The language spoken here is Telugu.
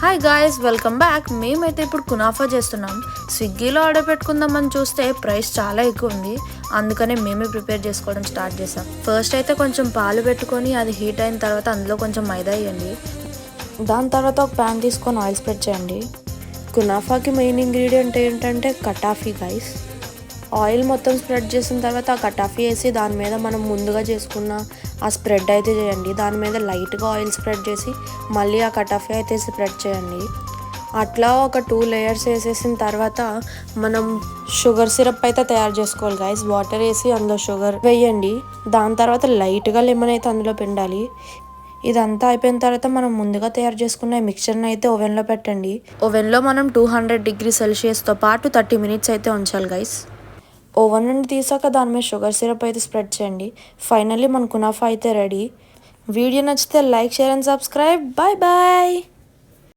Hi guys, welcome back. మేమైతే ఇప్పుడు కునాఫా చేస్తున్నాం. స్విగ్గీలో ఆర్డర్ పెట్టుకుందామని చూస్తే ప్రైస్ చాలా ఎక్కువ ఉంది. అందుకనే మేమే ప్రిపేర్ చేసుకోవడం స్టార్ట్ చేసాం. ఫస్ట్ అయితే కొంచెం పాలు పెట్టుకొని అది హీట్ అయిన తర్వాత అందులో కొంచెం మైదా వేయండి. దాని తర్వాత ఒక ప్యాన్ తీసుకొని ఆయిల్ స్ప్రెడ్ చేయండి. కునాఫాకి మెయిన్ ఇంగ్రీడియంట్ ఏంటంటే కటాఫీ గైస్. ఆయిల్ మొత్తం స్ప్రెడ్ చేసిన తర్వాత ఆ కటాఫీ వేసి దాని మీద మనం ముందుగా చేసుకున్న ఆ స్ప్రెడ్ అయితే చేయండి. దాని మీద లైట్గా ఆయిల్ స్ప్రెడ్ చేసి మళ్ళీ ఆ కటాఫీ అయితే స్ప్రెడ్ చేయండి. అట్లా ఒక 2 లేయర్స్ వేసేసిన తర్వాత మనం షుగర్ సిరప్ అయితే తయారు చేసుకోవాలి గైస్. వాటర్ వేసి అందులో షుగర్ వేయండి. దాని తర్వాత లైట్గా లెమన్ అయితే అందులో పిండాలి. ఇదంతా అయిపోయిన తర్వాత మనం ముందుగా తయారు చేసుకున్న మిక్చర్ని అయితే ఓవెన్లో పెట్టండి. ఓవెన్లో మనం 200 డిగ్రీ సెల్సియస్తో పాటు 30 మినిట్స్ అయితే ఉంచాలి గైస్. ఓవెన్ నుండి తీసాక దాని మీద షుగర్ సిరప్ అయితే స్ప్రెడ్ చేయండి. ఫైనల్లీ మన కునాఫా అయితే రెడీ. వీడియో నచ్చితే like, share and subscribe. Bye bye.